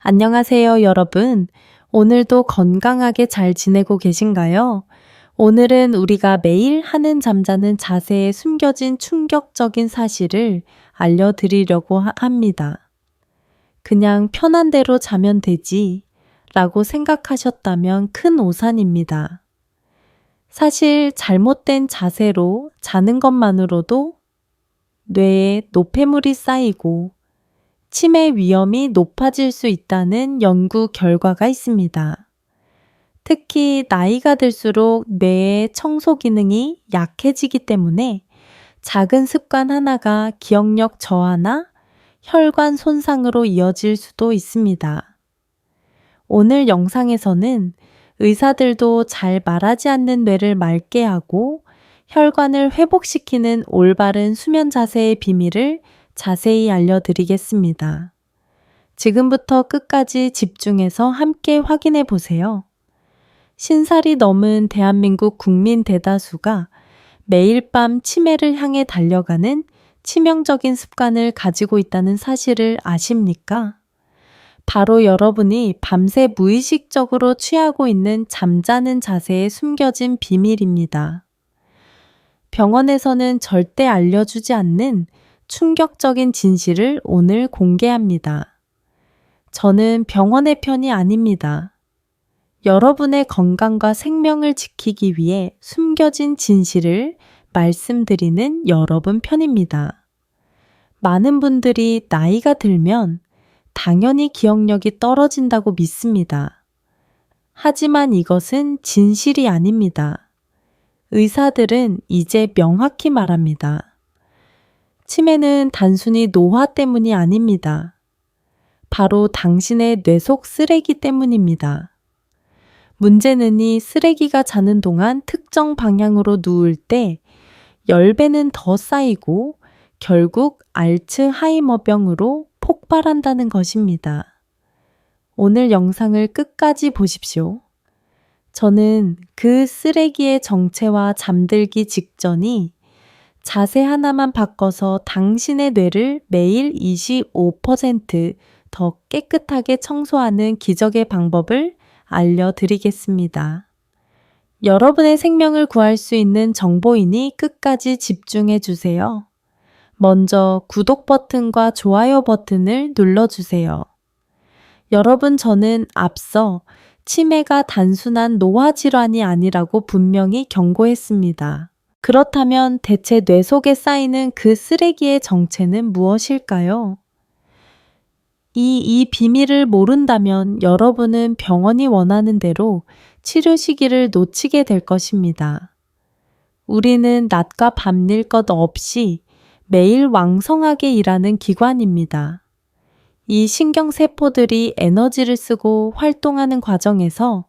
안녕하세요, 여러분. 오늘도 건강하게 잘 지내고 계신가요? 오늘은 우리가 매일 하는 잠자는 자세에 숨겨진 충격적인 사실을 알려드리려고 합니다. 그냥 편한 대로 자면 되지 라고 생각하셨다면 큰 오산입니다. 사실 잘못된 자세로 자는 것만으로도 뇌에 노폐물이 쌓이고 치매 위험이 높아질 수 있다는 연구 결과가 있습니다. 특히 나이가 들수록 뇌의 청소 기능이 약해지기 때문에 작은 습관 하나가 기억력 저하나 혈관 손상으로 이어질 수도 있습니다. 오늘 영상에서는 의사들도 잘 말하지 않는 뇌를 맑게 하고 혈관을 회복시키는 올바른 수면 자세의 비밀을 자세히 알려드리겠습니다. 지금부터 끝까지 집중해서 함께 확인해 보세요. 신살이 넘은 대한민국 국민 대다수가 매일 밤 치매를 향해 달려가는 치명적인 습관을 가지고 있다는 사실을 아십니까? 바로 여러분이 밤새 무의식적으로 취하고 있는 잠자는 자세에 숨겨진 비밀입니다. 병원에서는 절대 알려주지 않는 충격적인 진실을 오늘 공개합니다. 저는 병원의 편이 아닙니다. 여러분의 건강과 생명을 지키기 위해 숨겨진 진실을 말씀드리는 여러분 편입니다. 많은 분들이 나이가 들면 당연히 기억력이 떨어진다고 믿습니다. 하지만 이것은 진실이 아닙니다. 의사들은 이제 명확히 말합니다. 치매는 단순히 노화 때문이 아닙니다. 바로 당신의 뇌 속 쓰레기 때문입니다. 문제는 이 쓰레기가 자는 동안 특정 방향으로 누울 때 10배는 더 쌓이고 결국 알츠하이머병으로 폭발한다는 것입니다. 오늘 영상을 끝까지 보십시오. 저는 그 쓰레기의 정체와 잠들기 직전이 자세 하나만 바꿔서 당신의 뇌를 매일 25%더 깨끗하게 청소하는 기적의 방법을 알려드리겠습니다. 여러분의 생명을 구할 수 있는 정보이니 끝까지 집중해 주세요. 먼저 구독 버튼과 좋아요 버튼을 눌러주세요. 여러분, 저는 앞서 치매가 단순한 노화 질환이 아니라고 분명히 경고했습니다. 그렇다면 대체 뇌 속에 쌓이는 그 쓰레기의 정체는 무엇일까요? 이 비밀을 모른다면 여러분은 병원이 원하는 대로 치료 시기를 놓치게 될 것입니다. 우리는 낮과 밤 닐 것 없이 매일 왕성하게 일하는 기관입니다. 이 신경세포들이 에너지를 쓰고 활동하는 과정에서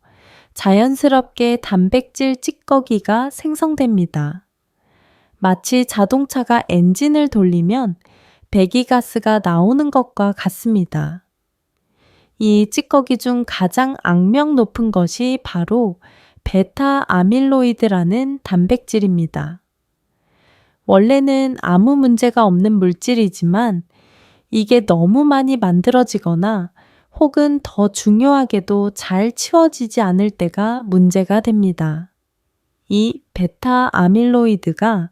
자연스럽게 단백질 찌꺼기가 생성됩니다. 마치 자동차가 엔진을 돌리면 배기가스가 나오는 것과 같습니다. 이 찌꺼기 중 가장 악명 높은 것이 바로 베타 아밀로이드라는 단백질입니다. 원래는 아무 문제가 없는 물질이지만 이게 너무 많이 만들어지거나 혹은 더 중요하게도 잘 치워지지 않을 때가 문제가 됩니다. 이 베타 아밀로이드가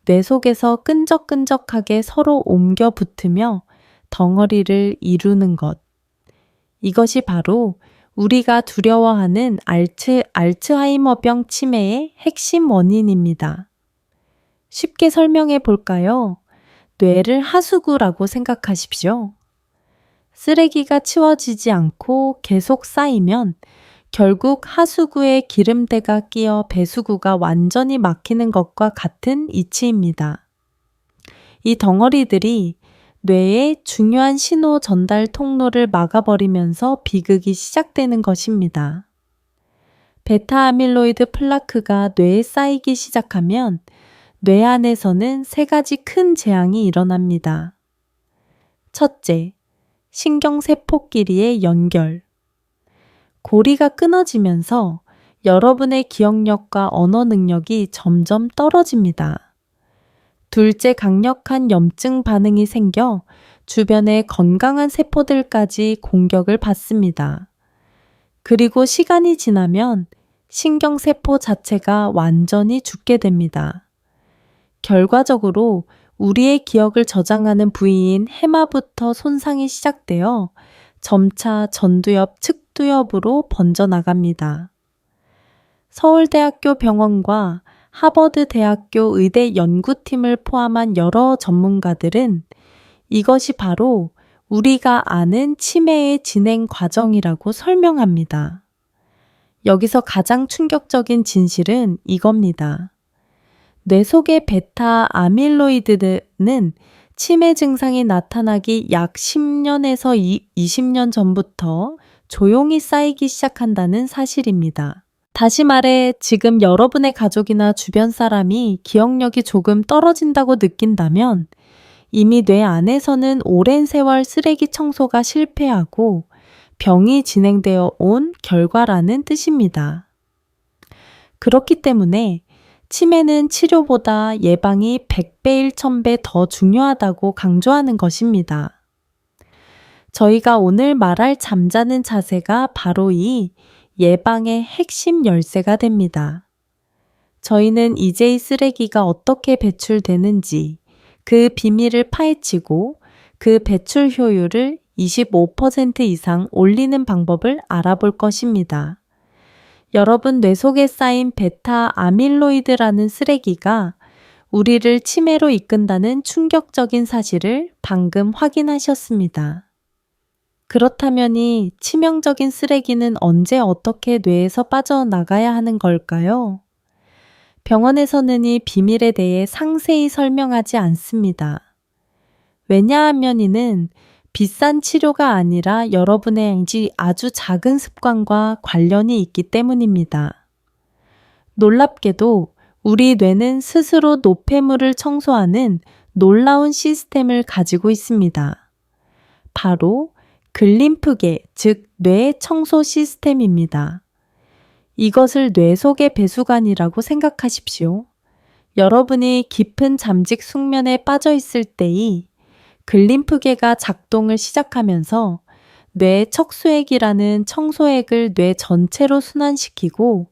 뇌 속에서 끈적끈적하게 서로 옮겨 붙으며 덩어리를 이루는 것. 이것이 바로 우리가 두려워하는 알츠하이머병 치매의 핵심 원인입니다. 쉽게 설명해 볼까요? 뇌를 하수구라고 생각하십시오. 쓰레기가 치워지지 않고 계속 쌓이면 결국 하수구에 기름때가 끼어 배수구가 완전히 막히는 것과 같은 이치입니다. 이 덩어리들이 뇌의 중요한 신호 전달 통로를 막아버리면서 비극이 시작되는 것입니다. 베타 아밀로이드 플라크가 뇌에 쌓이기 시작하면 뇌 안에서는 3가지 큰 재앙이 일어납니다. 첫째, 신경세포끼리의 연결. 고리가 끊어지면서 여러분의 기억력과 언어 능력이 점점 떨어집니다. 둘째, 강력한 염증 반응이 생겨 주변의 건강한 세포들까지 공격을 받습니다. 그리고 시간이 지나면 신경세포 자체가 완전히 죽게 됩니다. 결과적으로 우리의 기억을 저장하는 부위인 해마부터 손상이 시작되어 점차 전두엽, 측두엽으로 번져나갑니다. 서울대학교 병원과 하버드대학교 의대 연구팀을 포함한 여러 전문가들은 이것이 바로 우리가 아는 치매의 진행 과정이라고 설명합니다. 여기서 가장 충격적인 진실은 이겁니다. 뇌 속의 베타 아밀로이드는 치매 증상이 나타나기 약 10년에서 20년 전부터 조용히 쌓이기 시작한다는 사실입니다. 다시 말해 지금 여러분의 가족이나 주변 사람이 기억력이 조금 떨어진다고 느낀다면 이미 뇌 안에서는 오랜 세월 쓰레기 청소가 실패하고 병이 진행되어 온 결과라는 뜻입니다. 그렇기 때문에 치매는 치료보다 예방이 100배, 1000배 더 중요하다고 강조하는 것입니다. 저희가 오늘 말할 잠자는 자세가 바로 이 예방의 핵심 열쇠가 됩니다. 저희는 이제 이 쓰레기가 어떻게 배출되는지 그 비밀을 파헤치고 그 배출 효율을 25% 이상 올리는 방법을 알아볼 것입니다. 여러분 뇌 속에 쌓인 베타 아밀로이드라는 쓰레기가 우리를 치매로 이끈다는 충격적인 사실을 방금 확인하셨습니다. 그렇다면 이 치명적인 쓰레기는 언제 어떻게 뇌에서 빠져나가야 하는 걸까요? 병원에서는 이 비밀에 대해 상세히 설명하지 않습니다. 왜냐하면 이는 비싼 치료가 아니라 여러분의 아주 작은 습관과 관련이 있기 때문입니다. 놀랍게도 우리 뇌는 스스로 노폐물을 청소하는 놀라운 시스템을 가지고 있습니다. 바로 글림프계, 즉 뇌 청소 시스템입니다. 이것을 뇌 속의 배수관이라고 생각하십시오. 여러분이 깊은 잠직 숙면에 빠져 있을 때의 글림프계가 작동을 시작하면서 뇌 척수액이라는 청소액을 뇌 전체로 순환시키고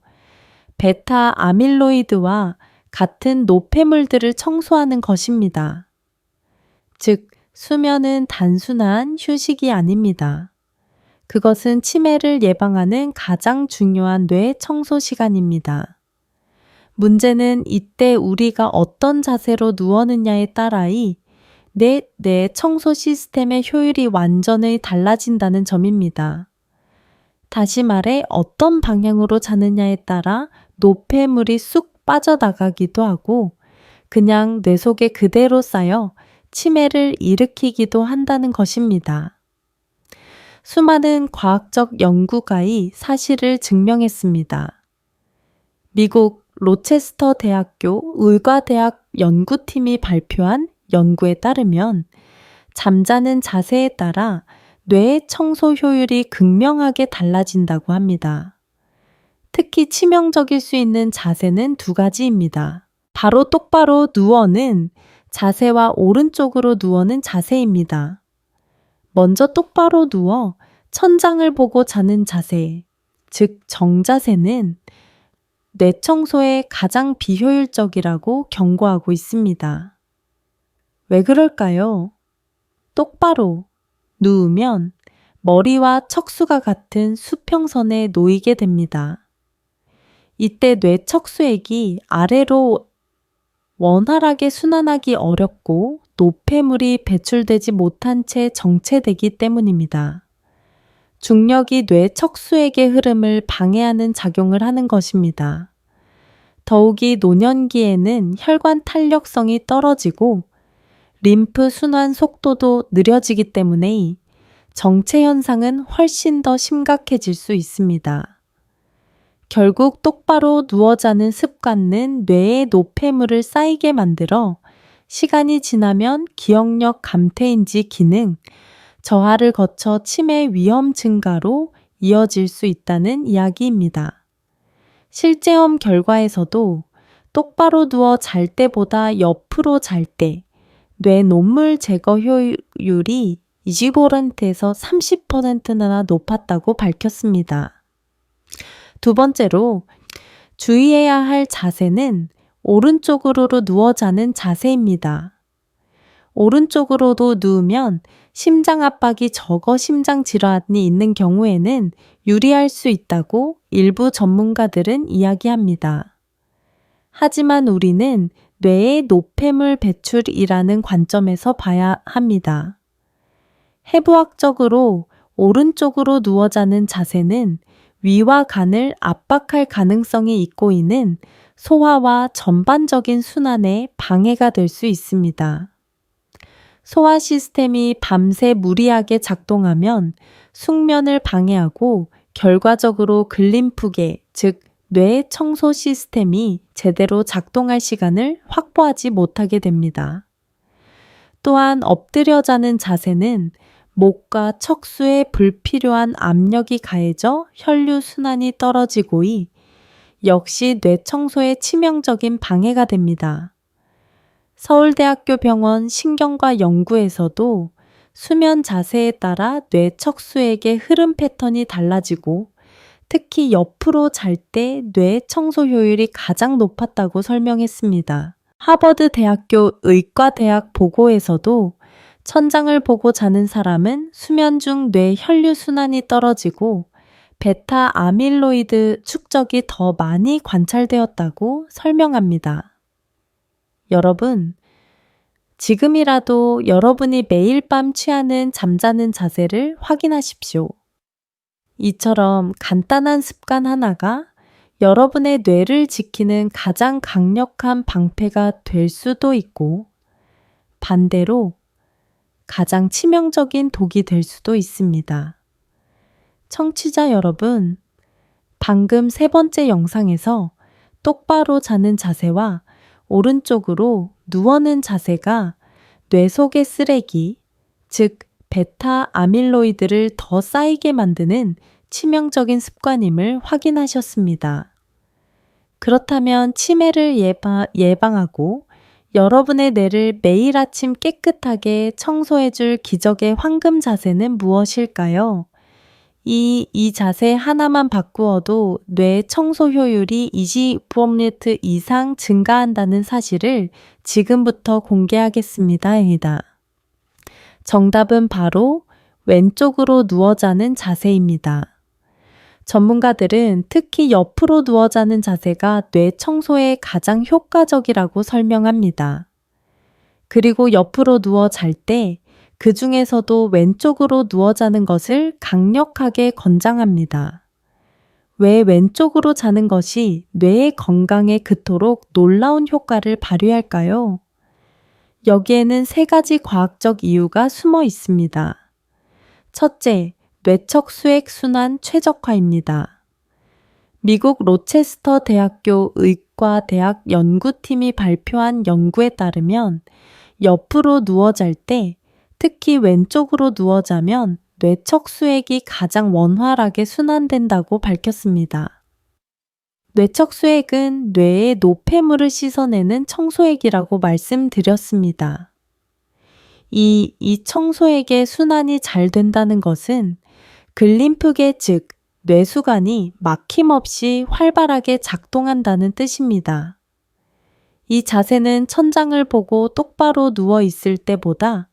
베타 아밀로이드와 같은 노폐물들을 청소하는 것입니다. 즉, 수면은 단순한 휴식이 아닙니다. 그것은 치매를 예방하는 가장 중요한 뇌 청소 시간입니다. 문제는 이때 우리가 어떤 자세로 누웠느냐에 따라이 뇌 청소 시스템의 효율이 완전히 달라진다는 점입니다. 다시 말해 어떤 방향으로 자느냐에 따라 노폐물이 쑥 빠져나가기도 하고 그냥 뇌 속에 그대로 쌓여 치매를 일으키기도 한다는 것입니다. 수많은 과학적 연구가의 사실을 증명했습니다. 미국 로체스터 대학교 의과대학 연구팀이 발표한 연구에 따르면 잠자는 자세에 따라 뇌 청소 효율이 극명하게 달라진다고 합니다. 특히 치명적일 수 있는 자세는 두 가지입니다. 바로 똑바로 누워는 자세와 오른쪽으로 누워는 자세입니다. 먼저 똑바로 누워 천장을 보고 자는 자세, 즉 정자세는 뇌 청소에 가장 비효율적이라고 경고하고 있습니다. 왜 그럴까요? 똑바로 누우면 머리와 척수가 같은 수평선에 놓이게 됩니다. 이때 뇌 척수액이 아래로 원활하게 순환하기 어렵고 노폐물이 배출되지 못한 채 정체되기 때문입니다. 중력이 뇌 척수액의 흐름을 방해하는 작용을 하는 것입니다. 더욱이 노년기에는 혈관 탄력성이 떨어지고 림프 순환 속도도 느려지기 때문에 정체 현상은 훨씬 더 심각해질 수 있습니다. 결국 똑바로 누워 자는 습관은 뇌에 노폐물을 쌓이게 만들어 시간이 지나면 기억력 감퇴인지 기능, 저하를 거쳐 치매 위험 증가로 이어질 수 있다는 이야기입니다. 실제험 결과에서도 똑바로 누워 잘 때보다 옆으로 잘 때 뇌 녹물 제거 효율이 20%에서 30%나 높았다고 밝혔습니다. 두 번째로 주의해야 할 자세는 오른쪽으로 누워 자는 자세입니다. 오른쪽으로도 누우면 심장 압박이 적어 심장 질환이 있는 경우에는 유리할 수 있다고 일부 전문가들은 이야기합니다. 하지만 우리는 뇌의 노폐물 배출이라는 관점에서 봐야 합니다. 해부학적으로 오른쪽으로 누워 자는 자세는 위와 간을 압박할 가능성이 있고 있는 소화와 전반적인 순환에 방해가 될 수 있습니다. 소화 시스템이 밤새 무리하게 작동하면 숙면을 방해하고 결과적으로 글림프계, 즉 뇌 청소 시스템이 제대로 작동할 시간을 확보하지 못하게 됩니다. 또한 엎드려 자는 자세는 목과 척수에 불필요한 압력이 가해져 혈류 순환이 떨어지고이 역시 뇌 청소에 치명적인 방해가 됩니다. 서울대학교 병원 신경과 연구에서도 수면 자세에 따라 뇌 척수액의 흐름 패턴이 달라지고 특히 옆으로 잘 때 뇌 청소 효율이 가장 높았다고 설명했습니다. 하버드 대학교 의과대학 보고에서도 천장을 보고 자는 사람은 수면 중 뇌 혈류 순환이 떨어지고 베타 아밀로이드 축적이 더 많이 관찰되었다고 설명합니다. 여러분, 지금이라도 여러분이 매일 밤 취하는 잠자는 자세를 확인하십시오. 이처럼 간단한 습관 하나가 여러분의 뇌를 지키는 가장 강력한 방패가 될 수도 있고 반대로 가장 치명적인 독이 될 수도 있습니다. 청취자 여러분, 방금 세 번째 영상에서 똑바로 자는 자세와 오른쪽으로 누워는 자세가 뇌 속의 쓰레기, 즉 베타 아밀로이드를 더 쌓이게 만드는 치명적인 습관임을 확인하셨습니다. 그렇다면 치매를 예방하고 여러분의 뇌를 매일 아침 깨끗하게 청소해줄 기적의 황금 자세는 무엇일까요? 이 자세 하나만 바꾸어도 뇌 청소 효율이 20% 이상 증가한다는 사실을 지금부터 공개하겠습니다. 정답은 바로 왼쪽으로 누워 자는 자세입니다. 전문가들은 특히 옆으로 누워 자는 자세가 뇌 청소에 가장 효과적이라고 설명합니다. 그리고 옆으로 누워 잘 때 그 중에서도 왼쪽으로 누워 자는 것을 강력하게 권장합니다. 왜 왼쪽으로 자는 것이 뇌의 건강에 그토록 놀라운 효과를 발휘할까요? 여기에는 세 가지 과학적 이유가 숨어 있습니다. 첫째, 뇌척 수액 순환 최적화입니다. 미국 로체스터 대학교 의과대학 연구팀이 발표한 연구에 따르면 옆으로 누워 잘 때, 특히 왼쪽으로 누워 자면 뇌척 수액이 가장 원활하게 순환된다고 밝혔습니다. 뇌척 수액은 뇌의 노폐물을 씻어내는 청소액이라고 말씀드렸습니다. 이 청소액의 순환이 잘 된다는 것은 글림프계 즉 뇌수관이 막힘없이 활발하게 작동한다는 뜻입니다. 이 자세는 천장을 보고 똑바로 누워 있을 때보다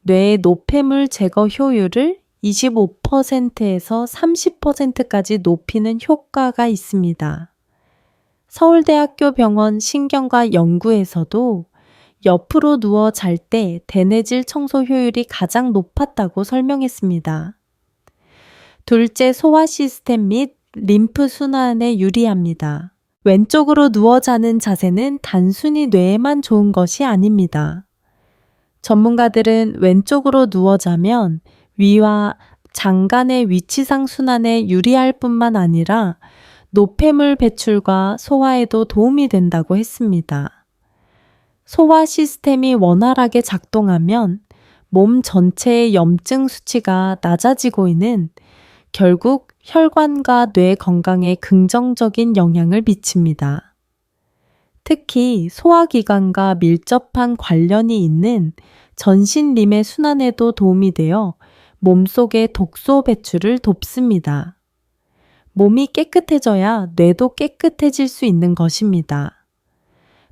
뇌의 노폐물 제거 효율을 25%에서 30%까지 높이는 효과가 있습니다. 서울대학교 병원 신경과 연구에서도 옆으로 누워 잘 때 대뇌질 청소 효율이 가장 높았다고 설명했습니다. 둘째, 소화 시스템 및 림프 순환에 유리합니다. 왼쪽으로 누워 자는 자세는 단순히 뇌에만 좋은 것이 아닙니다. 전문가들은 왼쪽으로 누워 자면 위와 장간의 위치상 순환에 유리할 뿐만 아니라 노폐물 배출과 소화에도 도움이 된다고 했습니다. 소화 시스템이 원활하게 작동하면 몸 전체의 염증 수치가 낮아지고 있는 결국 혈관과 뇌 건강에 긍정적인 영향을 미칩니다. 특히 소화기관과 밀접한 관련이 있는 전신림의 순환에도 도움이 되어 몸속의 독소 배출을 돕습니다. 몸이 깨끗해져야 뇌도 깨끗해질 수 있는 것입니다.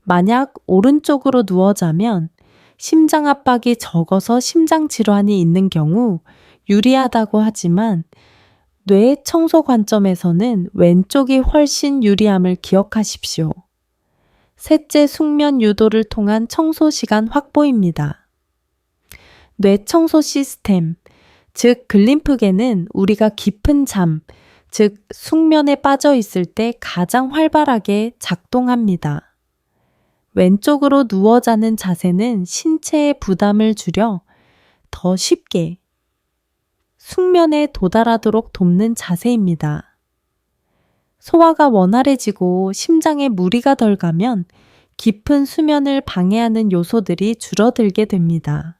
만약 오른쪽으로 누워 자면 심장 압박이 적어서 심장 질환이 있는 경우 유리하다고 하지만 뇌 청소 관점에서는 왼쪽이 훨씬 유리함을 기억하십시오. 셋째, 숙면 유도를 통한 청소 시간 확보입니다. 뇌 청소 시스템, 즉 글림프계는 우리가 깊은 잠, 즉 숙면에 빠져 있을 때 가장 활발하게 작동합니다. 왼쪽으로 누워 자는 자세는 신체의 부담을 줄여 더 쉽게 숙면에 도달하도록 돕는 자세입니다. 소화가 원활해지고 심장에 무리가 덜 가면 깊은 수면을 방해하는 요소들이 줄어들게 됩니다.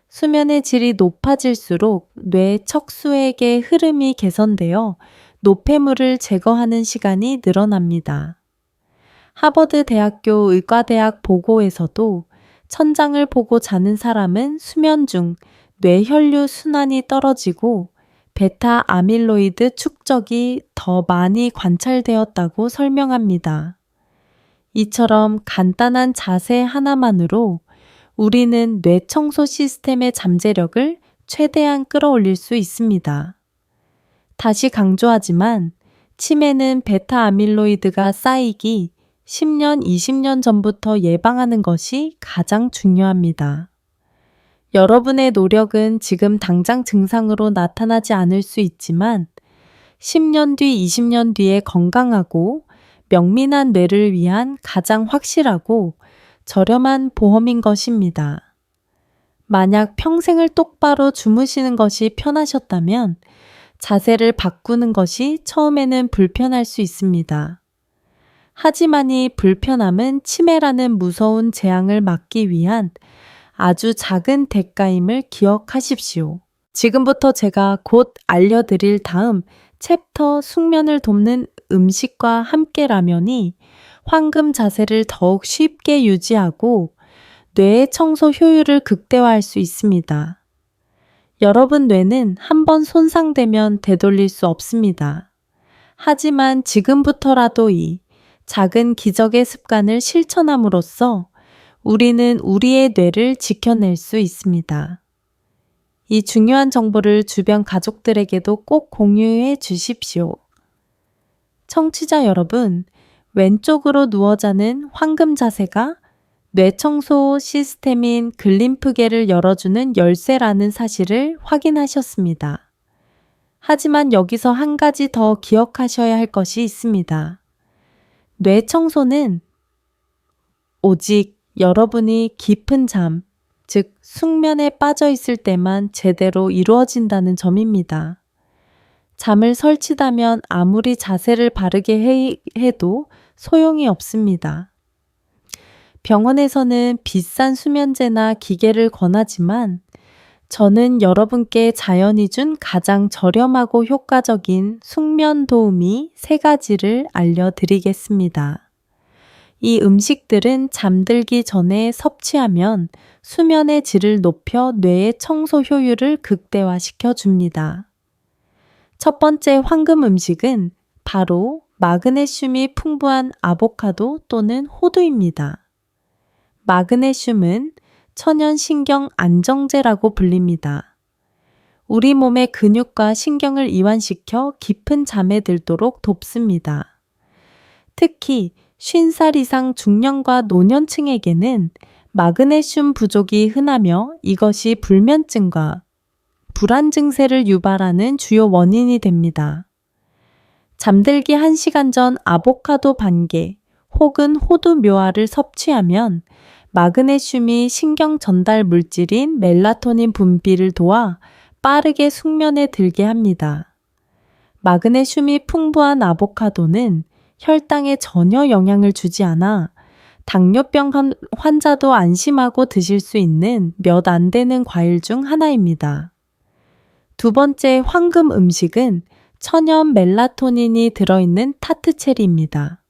수면의 질이 높아질수록 뇌 척수액의 흐름이 개선되어 노폐물을 제거하는 시간이 늘어납니다. 하버드 대학교 의과대학 보고에서도 천장을 보고 자는 사람은 수면 중 뇌혈류 순환이 떨어지고 베타 아밀로이드 축적이 더 많이 관찰되었다고 설명합니다. 이처럼 간단한 자세 하나만으로 우리는 뇌 청소 시스템의 잠재력을 최대한 끌어올릴 수 있습니다. 다시 강조하지만 치매는 베타 아밀로이드가 쌓이기 10년, 20년 전부터 예방하는 것이 가장 중요합니다. 여러분의 노력은 지금 당장 증상으로 나타나지 않을 수 있지만 10년 뒤, 20년 뒤에 건강하고 명민한 뇌를 위한 가장 확실하고 저렴한 보험인 것입니다. 만약 평생을 똑바로 주무시는 것이 편하셨다면 자세를 바꾸는 것이 처음에는 불편할 수 있습니다. 하지만 이 불편함은 치매라는 무서운 재앙을 막기 위한 아주 작은 대가임을 기억하십시오. 지금부터 제가 곧 알려드릴 다음 챕터 숙면을 돕는 음식과 함께라면이 황금 자세를 더욱 쉽게 유지하고 뇌의 청소 효율을 극대화할 수 있습니다. 여러분 뇌는 한번 손상되면 되돌릴 수 없습니다. 하지만 지금부터라도 이 작은 기적의 습관을 실천함으로써 우리는 우리의 뇌를 지켜낼 수 있습니다. 이 중요한 정보를 주변 가족들에게도 꼭 공유해 주십시오. 청취자 여러분, 왼쪽으로 누워 자는 황금 자세가 뇌 청소 시스템인 글림프계를 열어주는 열쇠라는 사실을 확인하셨습니다. 하지만 여기서 한 가지 더 기억하셔야 할 것이 있습니다. 뇌 청소는 오직 여러분이 깊은 잠, 즉 숙면에 빠져 있을 때만 제대로 이루어진다는 점입니다. 잠을 설치다면 아무리 자세를 바르게 해도 소용이 없습니다. 병원에서는 비싼 수면제나 기계를 권하지만 저는 여러분께 자연이 준 가장 저렴하고 효과적인 숙면 도우미 3가지를 알려드리겠습니다. 이 음식들은 잠들기 전에 섭취하면 수면의 질을 높여 뇌의 청소 효율을 극대화시켜 줍니다. 첫 번째 황금 음식은 바로 마그네슘이 풍부한 아보카도 또는 호두입니다. 마그네슘은 천연 신경 안정제라고 불립니다. 우리 몸의 근육과 신경을 이완시켜 깊은 잠에 들도록 돕습니다. 특히 50살 이상 중년과 노년층에게는 마그네슘 부족이 흔하며 이것이 불면증과 불안 증세를 유발하는 주요 원인이 됩니다. 잠들기 1시간 전 아보카도 반개 혹은 호두 묘알을 섭취하면 마그네슘이 신경 전달 물질인 멜라토닌 분비를 도와 빠르게 숙면에 들게 합니다. 마그네슘이 풍부한 아보카도는 혈당에 전혀 영향을 주지 않아 당뇨병 환자도 안심하고 드실 수 있는 몇 안 되는 과일 중 하나입니다. 두 번째 황금 음식은 천연 멜라토닌이 들어있는 타트체리입니다.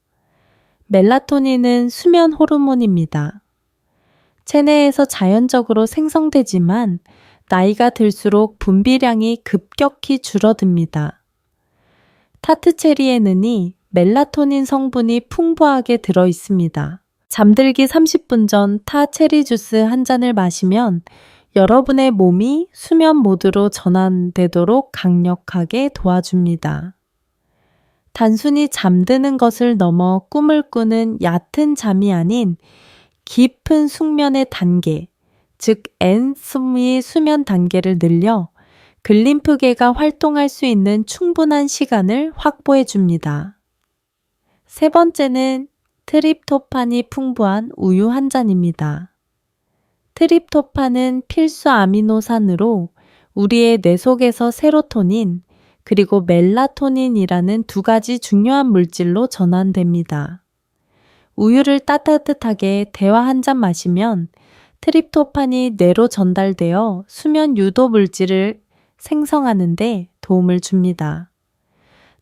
멜라토닌은 수면 호르몬입니다. 체내에서 자연적으로 생성되지만 나이가 들수록 분비량이 급격히 줄어듭니다. 타트체리에는이 멜라토닌 성분이 풍부하게 들어 있습니다. 잠들기 30분 전 타 체리 주스 한 잔을 마시면 여러분의 몸이 수면 모드로 전환되도록 강력하게 도와줍니다. 단순히 잠드는 것을 넘어 꿈을 꾸는 얕은 잠이 아닌 깊은 숙면의 단계, 즉 N스의 수면 단계를 늘려 글림프계가 활동할 수 있는 충분한 시간을 확보해 줍니다. 세 번째는 트립토판이 풍부한 우유 한 잔입니다. 트립토판은 필수 아미노산으로 우리의 뇌 속에서 세로토닌 그리고 멜라토닌이라는 두 가지 중요한 물질로 전환됩니다. 우유를 따뜻하게 대화 한 잔 마시면 트립토판이 뇌로 전달되어 수면 유도 물질을 생성하는 데 도움을 줍니다.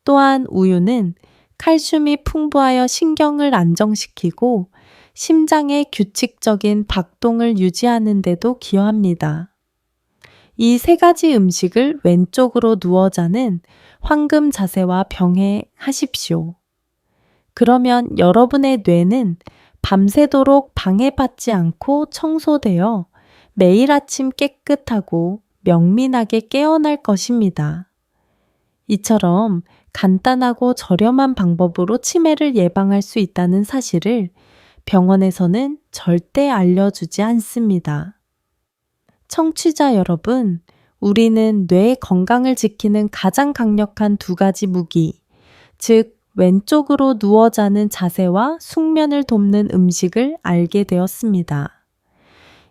또한 우유는 칼슘이 풍부하여 신경을 안정시키고 심장의 규칙적인 박동을 유지하는 데도 기여합니다. 이 세 가지 음식을 왼쪽으로 누워 자는 황금 자세와 병행하십시오. 그러면 여러분의 뇌는 밤새도록 방해받지 않고 청소되어 매일 아침 깨끗하고 명민하게 깨어날 것입니다. 이처럼 간단하고 저렴한 방법으로 치매를 예방할 수 있다는 사실을 병원에서는 절대 알려주지 않습니다. 청취자 여러분, 우리는 뇌 건강을 지키는 가장 강력한 두 가지 무기, 즉 왼쪽으로 누워 자는 자세와 숙면을 돕는 음식을 알게 되었습니다.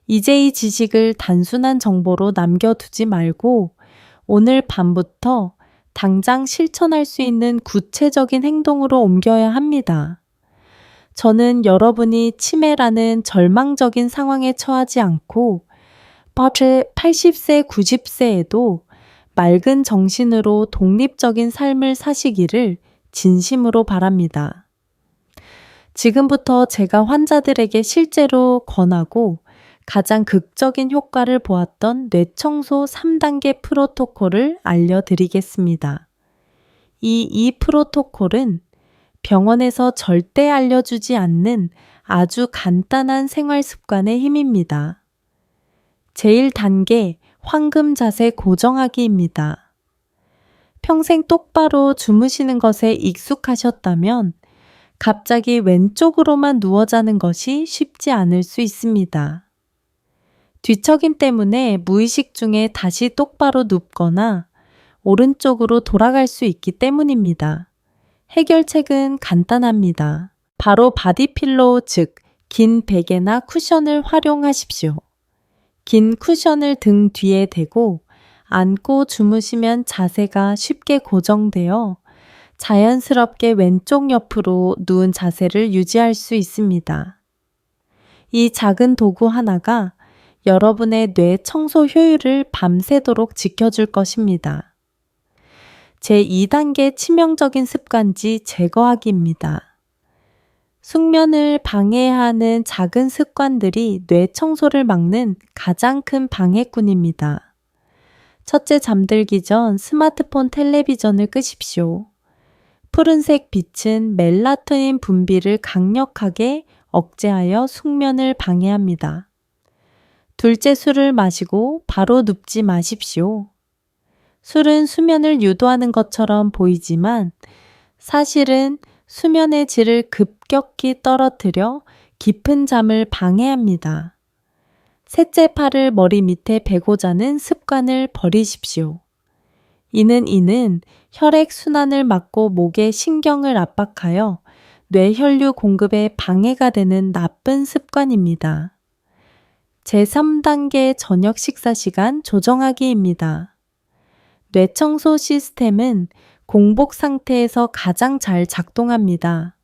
이제 이 지식을 단순한 정보로 남겨두지 말고 오늘 밤부터 당장 실천할 수 있는 구체적인 행동으로 옮겨야 합니다. 저는 여러분이 치매라는 절망적인 상황에 처하지 않고 80세, 90세에도 맑은 정신으로 독립적인 삶을 사시기를 진심으로 바랍니다. 지금부터 제가 환자들에게 실제로 권하고 가장 극적인 효과를 보았던 뇌청소 3단계 프로토콜을 알려드리겠습니다. 이 프로토콜은 병원에서 절대 알려주지 않는 아주 간단한 생활 습관의 힘입니다. 제1단계 황금 자세 고정하기입니다. 평생 똑바로 주무시는 것에 익숙하셨다면 갑자기 왼쪽으로만 누워 자는 것이 쉽지 않을 수 있습니다. 뒤척임 때문에 무의식 중에 다시 똑바로 눕거나 오른쪽으로 돌아갈 수 있기 때문입니다. 해결책은 간단합니다. 바로 바디필로우, 즉 긴 베개나 쿠션을 활용하십시오. 긴 쿠션을 등 뒤에 대고 앉고 주무시면 자세가 쉽게 고정되어 자연스럽게 왼쪽 옆으로 누운 자세를 유지할 수 있습니다. 이 작은 도구 하나가 여러분의 뇌 청소 효율을 밤새도록 지켜줄 것입니다. 제2단계 치명적인 습관지 제거하기입니다. 숙면을 방해하는 작은 습관들이 뇌 청소를 막는 가장 큰 방해꾼입니다. 첫째, 잠들기 전 스마트폰, 텔레비전을 끄십시오. 푸른색 빛은 멜라토닌 분비를 강력하게 억제하여 숙면을 방해합니다. 둘째, 술을 마시고 바로 눕지 마십시오. 술은 수면을 유도하는 것처럼 보이지만 사실은 수면의 질을 급격히 떨어뜨려 깊은 잠을 방해합니다. 셋째, 팔을 머리 밑에 베고 자는 습관을 버리십시오. 이는 혈액 순환을 막고 목에 신경을 압박하여 뇌혈류 공급에 방해가 되는 나쁜 습관입니다. 제3단계 저녁 식사 시간 조정하기입니다. 뇌청소 시스템은 공복 상태에서 가장 잘 작동합니다.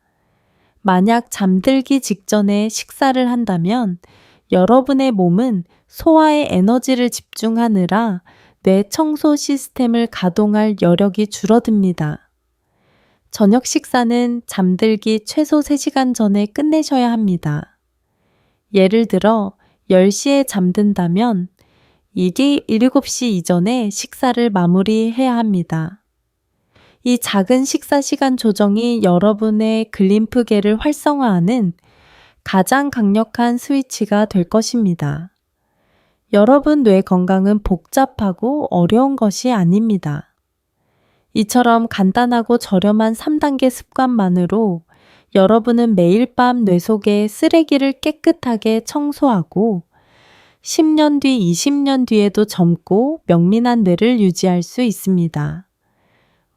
만약 잠들기 직전에 식사를 한다면 여러분의 몸은 소화에 에너지를 집중하느라 뇌 청소 시스템을 가동할 여력이 줄어듭니다. 저녁 식사는 잠들기 최소 3시간 전에 끝내셔야 합니다. 예를 들어 10시에 잠든다면 이게 7시 이전에 식사를 마무리해야 합니다. 이 작은 식사 시간 조정이 여러분의 글림프계를 활성화하는 가장 강력한 스위치가 될 것입니다. 여러분 뇌 건강은 복잡하고 어려운 것이 아닙니다. 이처럼 간단하고 저렴한 3단계 습관만으로 여러분은 매일 밤 뇌 속의 쓰레기를 깨끗하게 청소하고 10년 뒤, 20년 뒤에도 젊고 명민한 뇌를 유지할 수 있습니다.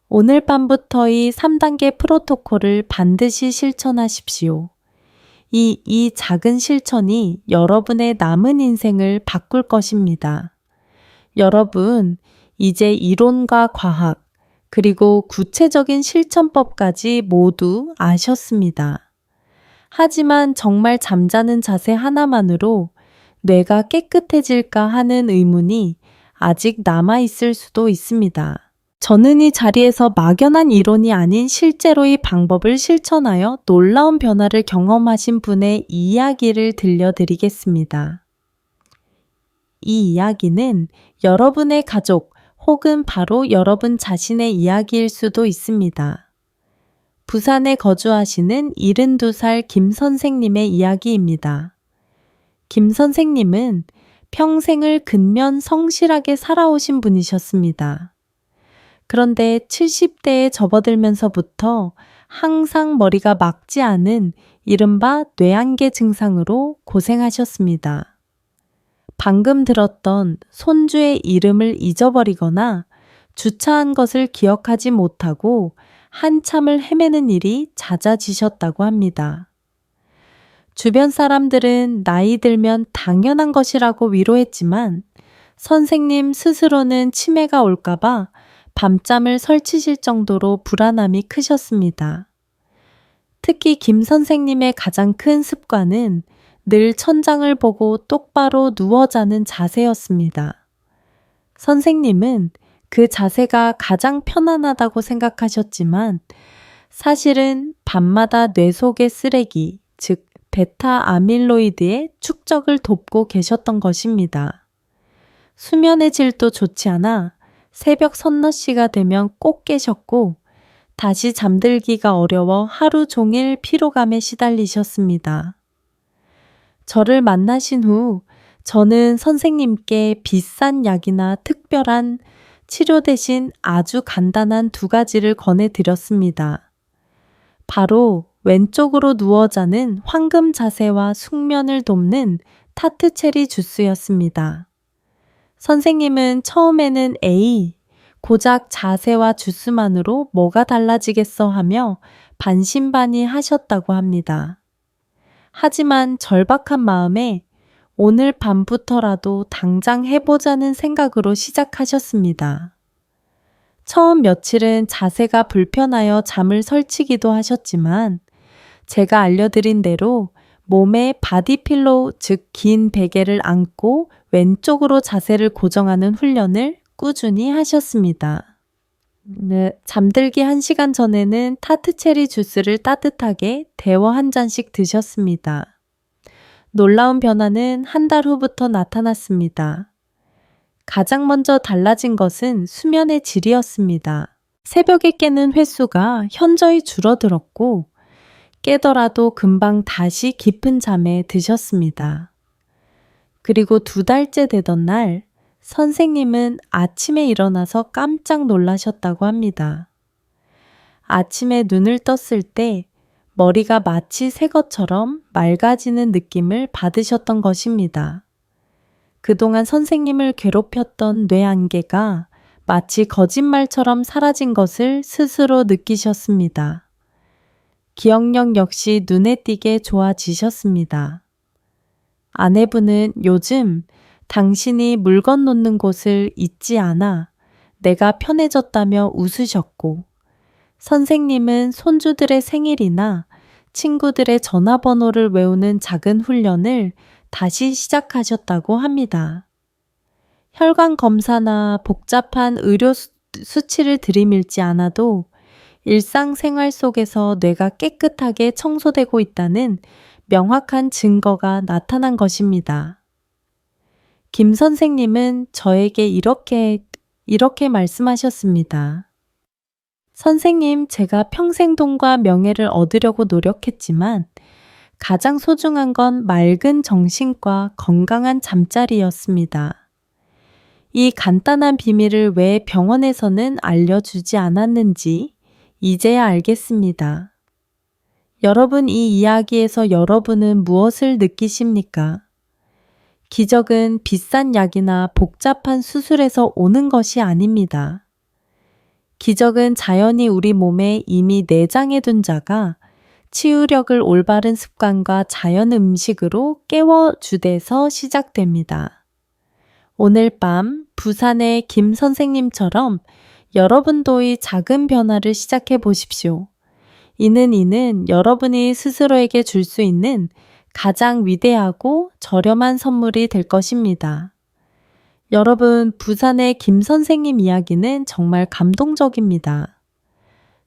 오늘 밤부터 이 3단계 프로토콜을 반드시 실천하십시오. 이 작은 실천이 여러분의 남은 인생을 바꿀 것입니다. 여러분, 이제 이론과 과학, 그리고 구체적인 실천법까지 모두 아셨습니다. 하지만 정말 잠자는 자세 하나만으로 뇌가 깨끗해질까 하는 의문이 아직 남아있을 수도 있습니다. 저는 이 자리에서 막연한 이론이 아닌 실제로 이 방법을 실천하여 놀라운 변화를 경험하신 분의 이야기를 들려드리겠습니다. 이 이야기는 여러분의 가족 혹은 바로 여러분 자신의 이야기일 수도 있습니다. 부산에 거주하시는 72살 김 선생님의 이야기입니다. 김 선생님은 평생을 근면 성실하게 살아오신 분이셨습니다. 그런데 70대에 접어들면서부터 항상 머리가 맑지 않은 이른바 뇌안개 증상으로 고생하셨습니다. 방금 들었던 손주의 이름을 잊어버리거나 주차한 것을 기억하지 못하고 한참을 헤매는 일이 잦아지셨다고 합니다. 주변 사람들은 나이 들면 당연한 것이라고 위로했지만 선생님 스스로는 치매가 올까봐 밤잠을 설치실 정도로 불안함이 크셨습니다. 특히 김 선생님의 가장 큰 습관은 늘 천장을 보고 똑바로 누워 자는 자세였습니다. 선생님은 그 자세가 가장 편안하다고 생각하셨지만 사실은 밤마다 뇌 속의 쓰레기, 즉 베타 아밀로이드의 축적을 돕고 계셨던 것입니다. 수면의 질도 좋지 않아 새벽 서너 시가 되면 꼭 깨셨고 다시 잠들기가 어려워 하루 종일 피로감에 시달리셨습니다. 저를 만나신 후 저는 선생님께 비싼 약이나 특별한 치료 대신 아주 간단한 2가지를 권해드렸습니다. 바로 왼쪽으로 누워 자는 황금 자세와 숙면을 돕는 타트 체리 주스였습니다. 선생님은 처음에는 에이, 고작 자세와 주스만으로 뭐가 달라지겠어 하며 반신반의 하셨다고 합니다. 하지만 절박한 마음에 오늘 밤부터라도 당장 해보자는 생각으로 시작하셨습니다. 처음 며칠은 자세가 불편하여 잠을 설치기도 하셨지만 제가 알려드린 대로 몸에 바디필로우, 즉 긴 베개를 안고 왼쪽으로 자세를 고정하는 훈련을 꾸준히 하셨습니다. 잠들기 1시간 전에는 타트체리 주스를 따뜻하게 데워 한 잔씩 드셨습니다. 놀라운 변화는 한 달 후부터 나타났습니다. 가장 먼저 달라진 것은 수면의 질이었습니다. 새벽에 깨는 횟수가 현저히 줄어들었고 깨더라도 금방 다시 깊은 잠에 드셨습니다. 그리고 2달째 되던 날 선생님은 아침에 일어나서 깜짝 놀라셨다고 합니다. 아침에 눈을 떴을 때 머리가 마치 새 것처럼 맑아지는 느낌을 받으셨던 것입니다. 그동안 선생님을 괴롭혔던 뇌안개가 마치 거짓말처럼 사라진 것을 스스로 느끼셨습니다. 기억력 역시 눈에 띄게 좋아지셨습니다. 아내분은 요즘 당신이 물건 놓는 곳을 잊지 않아 내가 편해졌다며 웃으셨고, 선생님은 손주들의 생일이나 친구들의 전화번호를 외우는 작은 훈련을 다시 시작하셨다고 합니다. 혈관 검사나 복잡한 의료 수치를 들이밀지 않아도 일상생활 속에서 뇌가 깨끗하게 청소되고 있다는 명확한 증거가 나타난 것입니다. 김 선생님은 저에게 이렇게 말씀하셨습니다. 선생님, 제가 평생 돈과 명예를 얻으려고 노력했지만 가장 소중한 건 맑은 정신과 건강한 잠자리였습니다. 이 간단한 비밀을 왜 병원에서는 알려주지 않았는지 이제야 알겠습니다. 여러분, 이 이야기에서 여러분은 무엇을 느끼십니까? 기적은 비싼 약이나 복잡한 수술에서 오는 것이 아닙니다. 기적은 자연이 우리 몸에 이미 내장해둔 자가 치유력을 올바른 습관과 자연 음식으로 깨워주대서 시작됩니다. 오늘 밤 부산의 김 선생님처럼 여러분도 이 작은 변화를 시작해 보십시오. 이는 여러분이 스스로에게 줄 수 있는 가장 위대하고 저렴한 선물이 될 것입니다. 여러분, 부산의 김 선생님 이야기는 정말 감동적입니다.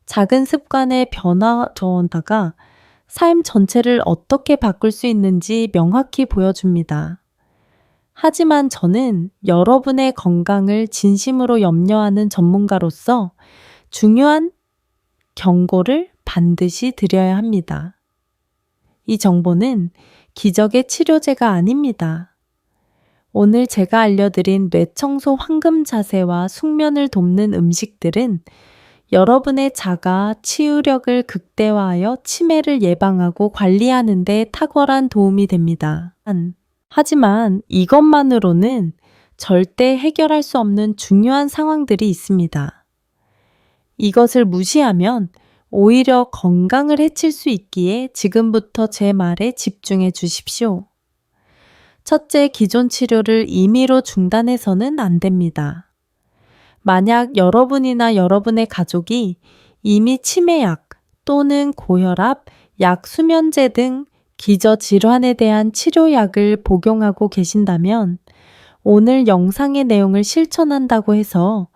작은 습관의 변화가 삶 전체를 어떻게 바꿀 수 있는지 명확히 보여줍니다. 하지만 저는 여러분의 건강을 진심으로 염려하는 전문가로서 중요한 경고를 반드시 드려야 합니다. 이 정보는 기적의 치료제가 아닙니다. 오늘 제가 알려드린 뇌청소 황금 자세와 숙면을 돕는 음식들은 여러분의 자가 치유력을 극대화하여 치매를 예방하고 관리하는 데 탁월한 도움이 됩니다. 하지만 이것만으로는 절대 해결할 수 없는 중요한 상황들이 있습니다. 이것을 무시하면 오히려 건강을 해칠 수 있기에 지금부터 제 말에 집중해 주십시오. 첫째, 기존 치료를 임의로 중단해서는 안 됩니다. 만약 여러분이나 여러분의 가족이 이미 치매약 또는 고혈압, 약수면제 등 기저질환에 대한 치료약을 복용하고 계신다면 오늘 영상의 내용을 실천한다고 해서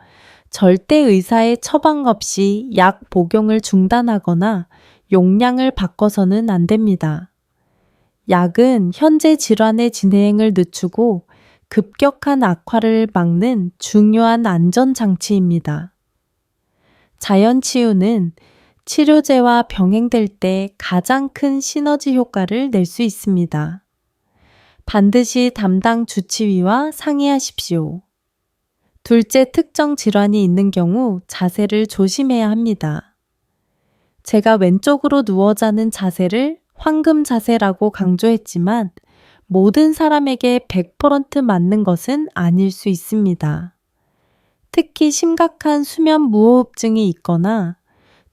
절대 의사의 처방 없이 약 복용을 중단하거나 용량을 바꿔서는 안 됩니다. 약은 현재 질환의 진행을 늦추고 급격한 악화를 막는 중요한 안전장치입니다. 자연치유는 치료제와 병행될 때 가장 큰 시너지 효과를 낼 수 있습니다. 반드시 담당 주치의와 상의하십시오. 둘째, 특정 질환이 있는 경우 자세를 조심해야 합니다. 제가 왼쪽으로 누워 자는 자세를 황금 자세라고 강조했지만 모든 사람에게 100% 맞는 것은 아닐 수 있습니다. 특히 심각한 수면 무호흡증이 있거나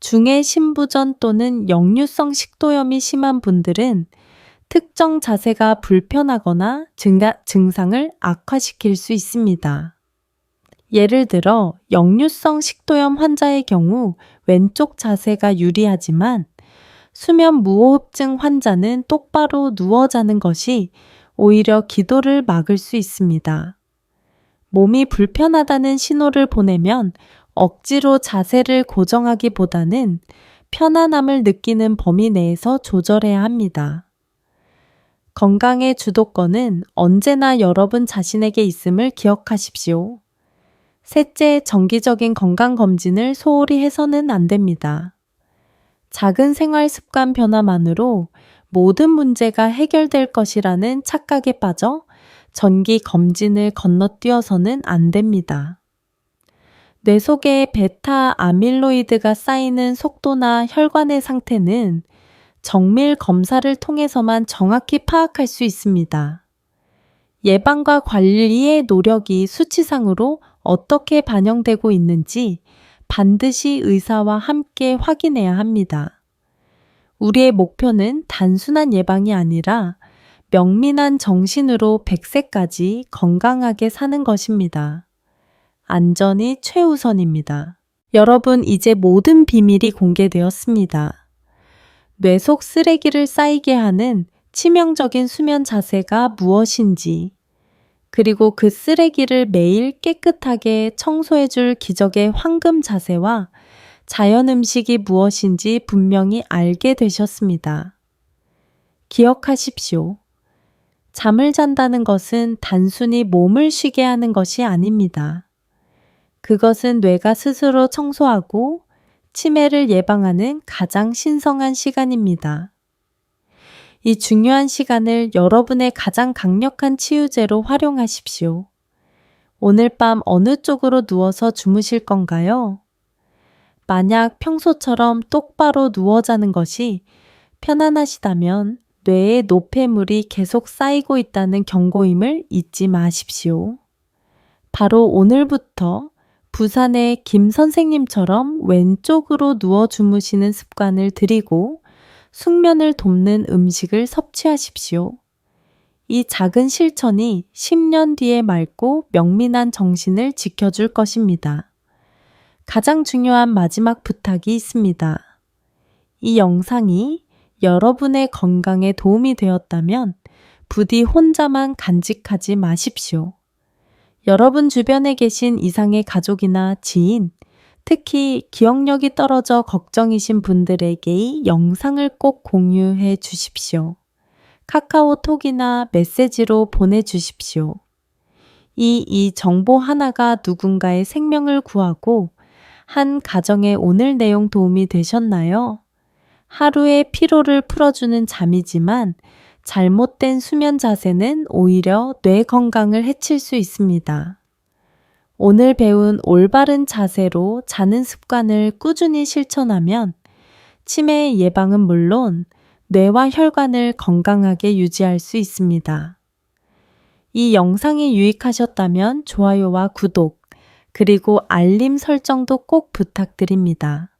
중의 신부전 또는 역류성 식도염이 심한 분들은 특정 자세가 불편하거나 증상을 악화시킬 수 있습니다. 예를 들어 역류성 식도염 환자의 경우 왼쪽 자세가 유리하지만 수면 무호흡증 환자는 똑바로 누워 자는 것이 오히려 기도를 막을 수 있습니다. 몸이 불편하다는 신호를 보내면 억지로 자세를 고정하기보다는 편안함을 느끼는 범위 내에서 조절해야 합니다. 건강의 주도권은 언제나 여러분 자신에게 있음을 기억하십시오. 셋째, 정기적인 건강검진을 소홀히 해서는 안 됩니다. 작은 생활 습관 변화만으로 모든 문제가 해결될 것이라는 착각에 빠져 정기 검진을 건너뛰어서는 안 됩니다. 뇌 속에 베타 아밀로이드가 쌓이는 속도나 혈관의 상태는 정밀 검사를 통해서만 정확히 파악할 수 있습니다. 예방과 관리의 노력이 수치상으로 어떻게 반영되고 있는지 반드시 의사와 함께 확인해야 합니다. 우리의 목표는 단순한 예방이 아니라 명민한 정신으로 100세까지 건강하게 사는 것입니다. 안전이 최우선입니다. 여러분, 이제 모든 비밀이 공개되었습니다. 뇌 속 쓰레기를 쌓이게 하는 치명적인 수면 자세가 무엇인지, 그리고 그 쓰레기를 매일 깨끗하게 청소해줄 기적의 황금 자세와 자연 음식이 무엇인지 분명히 알게 되셨습니다. 기억하십시오. 잠을 잔다는 것은 단순히 몸을 쉬게 하는 것이 아닙니다. 그것은 뇌가 스스로 청소하고 치매를 예방하는 가장 신성한 시간입니다. 이 중요한 시간을 여러분의 가장 강력한 치유제로 활용하십시오. 오늘 밤 어느 쪽으로 누워서 주무실 건가요? 만약 평소처럼 똑바로 누워 자는 것이 편안하시다면 뇌에 노폐물이 계속 쌓이고 있다는 경고임을 잊지 마십시오. 바로 오늘부터 부산의 김 선생님처럼 왼쪽으로 누워 주무시는 습관을 들이고 숙면을 돕는 음식을 섭취하십시오. 이 작은 실천이 10년 뒤에 맑고 명민한 정신을 지켜줄 것입니다. 가장 중요한 마지막 부탁이 있습니다. 이 영상이 여러분의 건강에 도움이 되었다면 부디 혼자만 간직하지 마십시오. 여러분 주변에 계신 이상의 가족이나 지인, 특히 기억력이 떨어져 걱정이신 분들에게 이 영상을 꼭 공유해 주십시오. 카카오톡이나 메시지로 보내주십시오. 이 정보 하나가 누군가의 생명을 구하고 한 가정의 오늘 내용 도움이 되셨나요? 하루의 피로를 풀어주는 잠이지만 잘못된 수면 자세는 오히려 뇌 건강을 해칠 수 있습니다. 오늘 배운 올바른 자세로 자는 습관을 꾸준히 실천하면 치매 예방은 물론 뇌와 혈관을 건강하게 유지할 수 있습니다. 이 영상이 유익하셨다면 좋아요와 구독, 그리고 알림 설정도 꼭 부탁드립니다.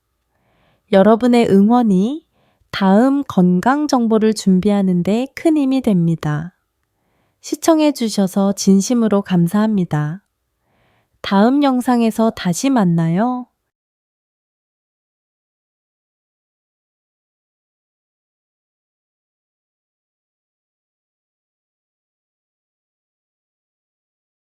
여러분의 응원이 다음 건강 정보를 준비하는 데 큰 힘이 됩니다. 시청해 주셔서 진심으로 감사합니다. 다음 영상에서 다시 만나요.